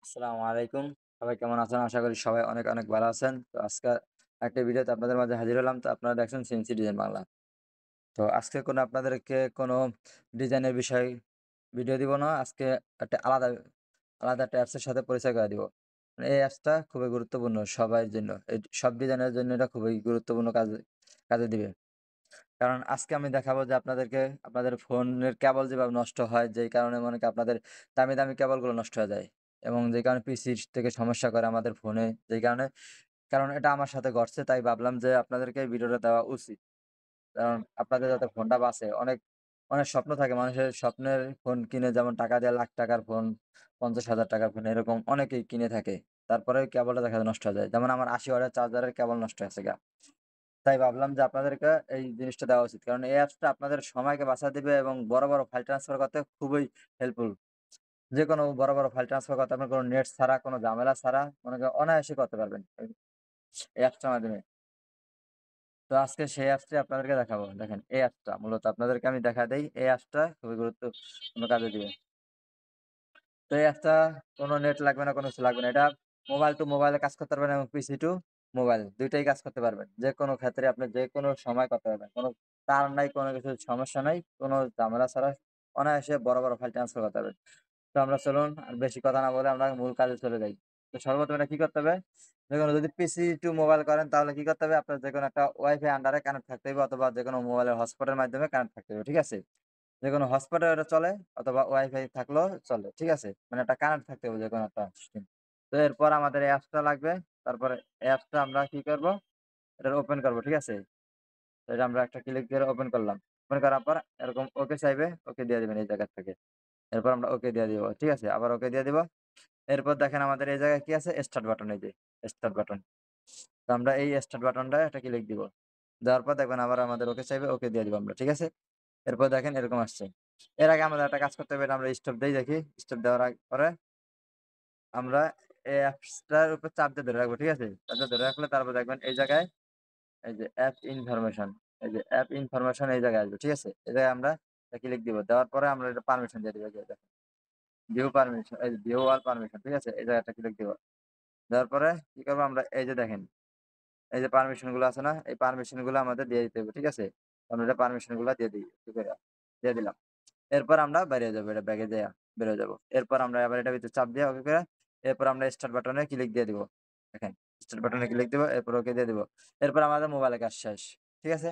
আসসালামু আলাইকুম। সবাই কেমন আছেন? আশা করি সবাই অনেক, অনেক ভালো আছেন। তো আজকে একটা ভিডিওতে আপনাদের মাঝে হাজির হলাম। তো আপনারা দেখছেন সিএনসি ডিজাইন বাংলা। তো আজকে আপনাদেরকে কোনো ডিজাইনের বিষয় ভিডিও দিব না। আজকে একটা আলাদা একটা অ্যাপসের সাথে পরিচয় করায় দিব। এই অ্যাপসটা খুবই গুরুত্বপূর্ণ সবার জন্য। সব ডিজাইনের জন্য এটা খুবই গুরুত্বপূর্ণ কাজে কাজে দিবে। কারণ আজকে আমি দেখাবো যে আপনাদেরকে আপনাদের ফোনের কেবল যেভাবে নষ্ট হয়, যেই কারণে মনে করেন আপনাদের দামি, দামি কেবলগুলো নষ্ট হয়ে যায়। এবং যে কারণে পিসির থেকে সমস্যা করে আমাদের ফোনে, যেই কারণে কারণ এটা আমার সাথে ঘটছে তাই ভাবলাম যে আপনাদেরকে এই ভিডিওটা দেওয়া উচিত। কারণ আপনাদের যাতে ফোনটা বাঁচে। অনেক স্বপ্ন থাকে মানুষের স্বপ্নের ফোন কিনে যেমন টাকা দিয়ে ৳১,০০,০০০ র ফোন, ৳৫০,০০০ র ফোন এরকম অনেকেই কিনে থাকে। তারপরে কেবলটা দেখা যায় নষ্ট হয়ে যায়। যেমন আমার ৮০ ওয়াটের চার্জারের কেবল নষ্ট হয়েছে গা। তাই ভাবলাম যে আপনাদেরকে এই জিনিসটা দেওয়া উচিত। কারণ এই অ্যাপসটা আপনাদের সময়কে বাঁচায় দিবে এবং বড়, বড় ফাইল ট্রান্সফার করতে খুবই হেল্পফুল। যেকোনো বড়, বড় ফাইল ট্রান্সফার করতে আপনার কোনো নেট ছাড়া, কোনো ঝামেলা ছাড়া মনে করেন অনায়াসে করতে পারবেন এই অ্যাপসটার মাধ্যমে। তো আজকে সেই অ্যাপসটি আপনাদেরকে দেখাবো। দেখেন এই অ্যাপসটা মূলত আপনাদেরকে আমি দেখা দেই। এই অ্যাপসটা খুবই গুরুত্বপূর্ণ কাজে দিবে। তো এই অ্যাপসটা কোনো নেট লাগবে না, কোনো কিছু লাগবে না। এটা মোবাইল টু মোবাইলে কাজ করতে পারবেন এবং পিসি টু মোবাইল ২ টাই কাজ করতে পারবেন। যেকোনো ক্ষেত্রে আপনি যেকোনো সময় করতে পারবেন। কোনো তার নাই, কোনো কিছুর সমস্যা নাই। কোনো ঝামেলা ছাড়া অনায়াসে বড়, বড় ফাইল ট্রান্সফার করতে পারবেন। তো আমরা চলুন আর বেশি কথা না বলে আমরা মূল কাজে চলে যাই। তো সর্বপ্রথম এটা কি করতে হবে? দেখুন যদি পিসি টু মোবাইল করেন তাহলে কি করতে হবে? আপনার যেকোনো একটা ওয়াইফাই আন্ডারে কানেক্ট থাকতে হবে অথবা যেকোনো মোবাইলের হটস্পটের মাধ্যমে কানেক্ট থাকতে হবে। ঠিক আছে? যেকোনো হটস্পটে এটা চলে অথবা ওয়াইফাই থাকলেও চলে। ঠিক আছে? মানে একটা কানেক্ট থাকতে হবে যেকোনো একটা সিস্টেম। তো এরপর আমাদের এই অ্যাপসটা লাগবে। তারপরে এই অ্যাপসটা আমরা কি করব? এটা ওপেন করব। ঠিক আছে? তো এটা আমরা একটা ক্লিক দিয়ে ওপেন করলাম। ওপেন করার পর এরকম ওকে চাইবে, ওকে দিয়ে দিবেন এই জায়গা থেকে। এরপর আমরা ওকে দিয়ে দিব। ঠিক আছে? আবার ওকে দিয়ে দিব। এরপর দেখেন আমাদের এই জায়গায় কি আছে? স্টার্ট বাটন এই যে স্টার্ট বাটন। তো আমরা এই স্টার্ট বাটনটায় একটা ক্লিক দিব। দেওয়ার পর দেখবেন আবার আমাদের ওকে চাইবে, ওকে দিয়ে দিব আমরা। ঠিক আছে? এরপর দেখেন এরকম আসছে। এর আগে আমাদের একটা কাজ করতে হবে, এটা আমরা স্টপ দেই দেখি। স্টপ দেওয়ার পরে আমরা এই অ্যাপসটার উপর চাপ দিয়ে ধরে রাখবো। ঠিক আছে? চাপ দিয়ে ধরে রাখলে তারপর দেখবেন এই জায়গায় এই যে অ্যাপ ইনফরমেশন, এই যে অ্যাপ ইনফরমেশন এই জায়গায় আসবে। ঠিক আছে? এই জায়গায় আমরা ক্লিক দিব। দেওয়ার পরে আমরা এটা পারমিশন দিয়ে দিব। এই যে দেখেন ভিউ পারমিশন, এই ভিউ অল পারমিশন। ঠিক আছে? এই জায়গায় একটা ক্লিক দিব। দেওয়ার পরে কি করব আমরা এই যে দেখেন, এই যে পারমিশন গুলো আছে না? এই পারমিশন গুলো আমাদের দিয়ে দিতে হবে। ঠিক আছে? আমরা এটা পারমিশন গুলা দিয়ে দিই। দিয়ে দিলাম। এরপর আমরা বেরিয়ে যাবো। এটা ব্যাগে যাইয়া বের হয়ে যাবো। এরপর আমরা আবার এটার ভিতরে চাপ দিয়ে ওকে করে এরপর আমরা স্টার্ট বাটনে ক্লিক দিয়ে দিব। দেখেন স্টার্ট বাটনে ক্লিক দিব, এরপর ওকে দিয়ে দিব। এরপর আমাদের মোবাইলে কাজ শেষ। ঠিক আছে?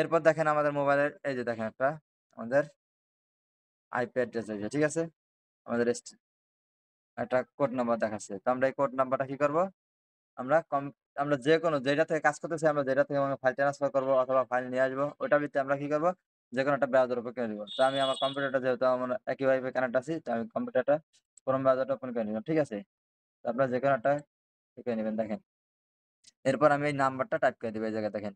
এরপর দেখেন আমাদের মোবাইলের এই যে দেখেন একটা আমাদের আইপি অ্যাড্রেস হয়েছে। ঠিক আছে? আমাদের একটা কোড নাম্বার দেখাচ্ছে। তো আমরা এই কোড নাম্বারটা কি করব? আমরা আমরা যেকোনো যেটা থেকে কাজ করতেছি আমরা যেটা থেকে ফাইল ট্রান্সফার করব অথবা ফাইল নিয়ে আসবো ওটার ভিত্তিতে আমরা কি করব? যেকোনো একটা ব্রাউজার ওপেন করে নিব। তো আমি আমার কম্পিউটারটা যেহেতু আমার একই ওয়াইফাই কানেক্ট আছি, তো আমি কম্পিউটারটা ক্রোম ব্রাউজারটা ওপেন করে নিলাম। ঠিক আছে? তো আপনারা যেকোনো একটা করে নিবেন দেখেন। এরপর আমি এই নাম্বারটা টাইপ করে দিব এই জায়গায় দেখেন।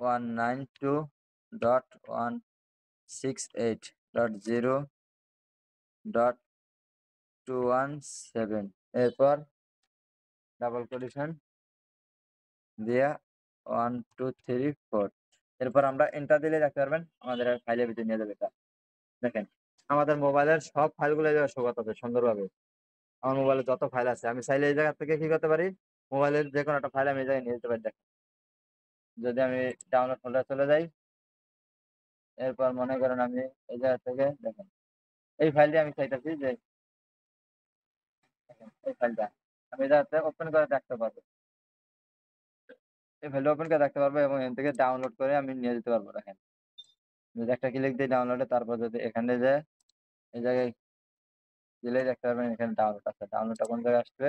192.168.0.217 এরপর ডাবল কোটেশন দিয়া 1, 2, 3, 4 এরপর আমরা এন্টার দিলেই দেখতে পারবেন আমাদের ফাইলের ভিতরে নিয়ে যাবে এটা। দেখেন, আমাদের মোবাইলের সব ফাইলগুলো এই জায়গায় শো করতেছে সুন্দরভাবে। আমার মোবাইলে যত ফাইল আছে আমি চাইলে এই জায়গা থেকে কি করতে পারি? মোবাইলের যেকোনো একটা ফাইল আমি এই জায়গায় নিয়ে যেতে পারি দেখেন। যদি আমি ডাউনলোড ফোল্ডারে চলে যাই, এরপর মনে করেন আমি এই জায়গা থেকে দেখেন, এই ফাইলটি আমি চাইতেছি যে দেখেন এই ফাইলটা আমি এই জায়গাতে ওপেন করে দেখতে পারবো। এই ফাইলটা ওপেন করে দেখতে পারবো এবং এখান থেকে ডাউনলোড করে আমি নিয়ে যেতে পারবো দেখেন। যদি একটা ক্লিক দিই ডাউনলোডে তারপর যদি এখানে যেয়ে এই জায়গায় দিলেই দেখতে পারবেন এখানে ডাউনলোড আছে। ডাউনলোডটা কোন জায়গায় আসবে?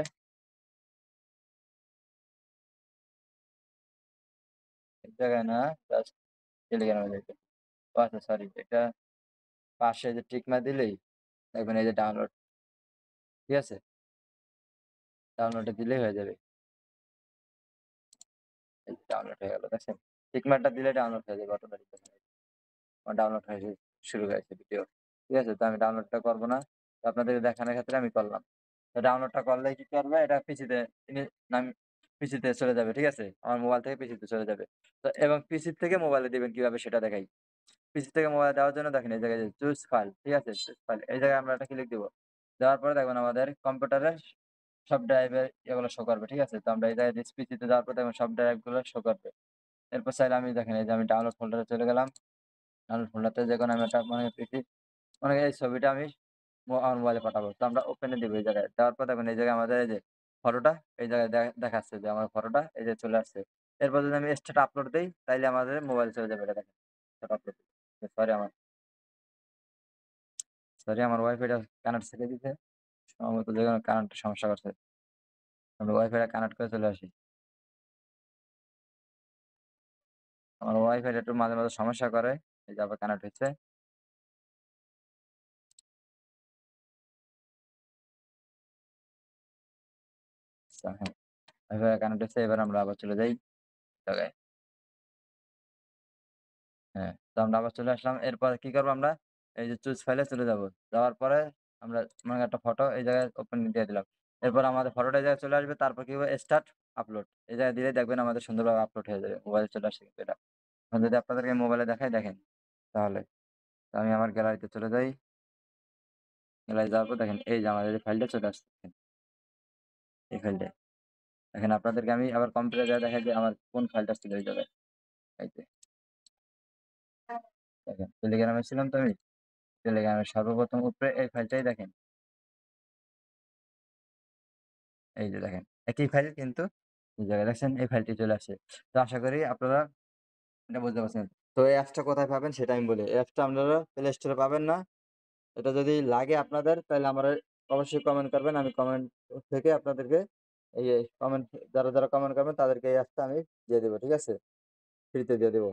এই জায়গায় না জাস্ট টেলিগ্রামে যাইতে। ও আচ্ছা সরি এটা পাশে যে টিক মার দিলেই দেখবেন এই যে ডাউনলোড, ঠিক আছে? ডাউনলোডে দিলেই হয়ে যাবে। এই যে ডাউনলোড হয়ে গেল দেখছেন? টিক মারটা দিলে ডাউনলোড হয়ে যাবে অটোমেটিক। আমার ডাউনলোড হয়ে শুরু হয়েছে ভিডিও। ঠিক আছে? তো আমি ডাউনলোডটা করব না। তো আপনাদেরকে দেখানোর ক্ষেত্রে আমি করলাম। তো ডাউনলোডটা করলেই কি করবে? এটা পিসিতে ইনি নাম পিসিতে চলে যাবে। ঠিক আছে? আমার মোবাইল থেকে পিসিতে চলে যাবে। তো এবং পিসি থেকে মোবাইলে দিবেন কিভাবে সেটা দেখাই। পিসি থেকে মোবাইলে দেওয়ার জন্য দেখেন এই জায়গায় যে চুজ ফাইল, ঠিক আছে? চুজ ফাইল এই জায়গায় আমরা একটা ক্লিক দিব। দেওয়ার পরে দেখবেন আমাদের কম্পিউটারে সব ড্রাইভের এগুলো শো করবে। ঠিক আছে? তো আমরা এই জায়গায় দিস পিসিতে যাওয়ার পর দেখবেন সব ড্রাইভ গুলো শো করবে। এরপর চাইলে আমি দেখেন এই যে আমি ডাউনলোড ফোল্ডারে চলে গেলাম। ডাউনলোড ফোল্ডারতে যেকোনো আমি একটা মানে পিসি মানে এই ছবিটা আমি আমার মোবাইলে পাঠাবো। তো আমরা ওপেন এ দিব এই জায়গায়। দেওয়ার পর দেখবেন এই জায়গায় আমাদের এই যে ফটোটা এই জায়গায় দেখাচ্ছে যে আমার ফটোটা এই যে চলে আসছে। এরপর যদি আমি স্ট্যাটাস আপলোড দেই তাইলে আমাদের মোবাইলে চলে যাবে এটা দেখেন। স্ট্যাটাস আপলোড সরি আমার ওয়াইফাইটা কানেক্ট ছেড়ে দিছে। সম্ভবত যেকোনো কারেন্টের সমস্যা করছে। আমরা ওয়াইফাইটা কানেক্ট করে চলে আসি। আমার ওয়াইফাইটা একটু মাঝে, মাঝে সমস্যা করে। এই যে আবার কানেক্ট হইছে। আচ্ছা হ্যাঁ, ওয়াইফাই কানেক্ট হইছে। এবার আমরা আবার চলে যাই জায়গায়। হ্যাঁ, তো আমরা আবার চলে আসলাম। এরপর কি করব আমরা? এই যে চুজ ফাইলে চলে যাব। যাওয়ার পরে আমরা মনে করেন একটা ফটো এই জায়গায় ওপেন দিয়ে দিলাম। এরপর আমাদের ফটোটা এই জায়গায় চলে আসবে। তারপর কি হবে? Start upload. এই জায়গায় দিলেই দেখবেন আমাদের সুন্দরভাবে আপলোড হয়ে যাবে। মোবাইলে চলে আসছে কিন্তু এটা। এখন যদি আপনাদেরকে মোবাইলে দেখাই দেখেন তাহলে। তো আমি আমার গ্যালারিতে চলে যাই। গ্যালারি যাওয়ার পর দেখেন এই যে আমাদের এই ফাইলটা চলে আসছে। এই ফাইলটাই। দেখেন আপনাদেরকে আমি আবার কম্পিউটারে যায়া দেখাই যে আমার কোন ফাইলটা ছিল এই জায়গায়। এই যে দেখেন টেলিগ্রামে ছিলাম তো আমি। টেলিগ্রামের সর্বপ্রথম উপরে এই ফাইলটাই দেখেন। এই যে দেখেন। একই ফাইল কিন্তু এই জায়গায় দেখছেন এই ফাইলটি চলে আসছে। তো আশা করি আপনারা এটা বুঝতে পারছেন। তো এই অ্যাপসটা কোথায় পাবেন সেটা আমি বলি। এই অ্যাপসটা আপনারা প্লে স্টোরে পাবেন না। এটা যদি লাগে আপনাদের তাহলে আমারে অবশ্যই কমেন্ট করবেন। আমি কমেন্ট থেকে আপনাদেরকে এই কমেন্ট যারা কমেন্ট করবেন তাদেরকে এই অ্যাপসটা আমি দিয়ে দেব। ঠিক আছে? ফ্রিতে দিয়ে দেব।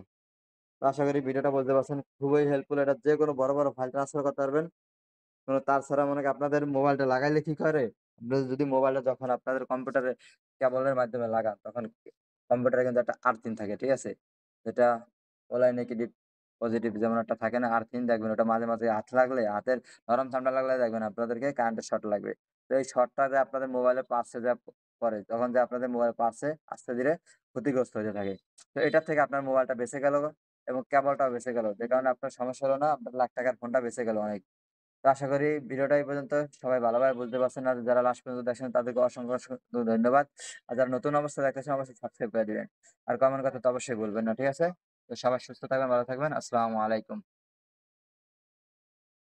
তো আশা করি ভিডিওটা বুঝতে পারছেন। খুবই হেল্পফুল এটা যেকোনো বড়, বড় ফাইল ট্রান্সফার করতে পারবেন। কোন তার ছাড়া মনে করেন আপনাদের মোবাইলটা লাগাইলে কি করে? আপনাদের যদি মোবাইলটা যখন আপনাদের কম্পিউটারে কেবলের মাধ্যমে লাগান তখন কম্পিউটারে কিন্তু একটা আর্থিং থাকে। ঠিক আছে? যেটা বলা হয় নেগেটিভ, পজিটিভ যেমন একটা থাকে না আর্থিং দেখবেন ওটা মাঝে, মাঝে হাত লাগলে হাতের নরম ঠান্ডা লাগলে দেখবেন আপনাদেরকে কারেন্টের শর্ট লাগবে। তো এই শর্টটা যে আপনাদের মোবাইলে পার্সে যা পড়ে তখন যে আপনাদের মোবাইল পার্সে আস্তে ধীরে ক্ষতিগ্রস্ত হতে থাকে। তো এটার থেকে আপনার মোবাইলটা বেঁচে গেল এবং কেবলটাও বেঁচে গেল। যে কারণে আপনার সমস্যা হলো না, আপনার লাখ টাকার ফোনটা বেঁচে গেল অনেক। তো আশা করি ভিডিওটা এই পর্যন্ত সবাই ভালোভাবে বুঝতে পারছেন। আর যারা লাস্ট পর্যন্ত দেখছেন তাদেরকে অসংখ্য, অসংখ্য ধন্যবাদ। আর যারা নতুন অবস্থায় দেখতেছেন অবশ্যই সাবস্ক্রাইব করে দিবেন। আর কমেন্ট করতে তো অবশ্যই ভুলবেন না। ঠিক আছে? তো সবাই সুস্থ থাকবেন, ভালো থাকবেন। আসসালামু আলাইকুম।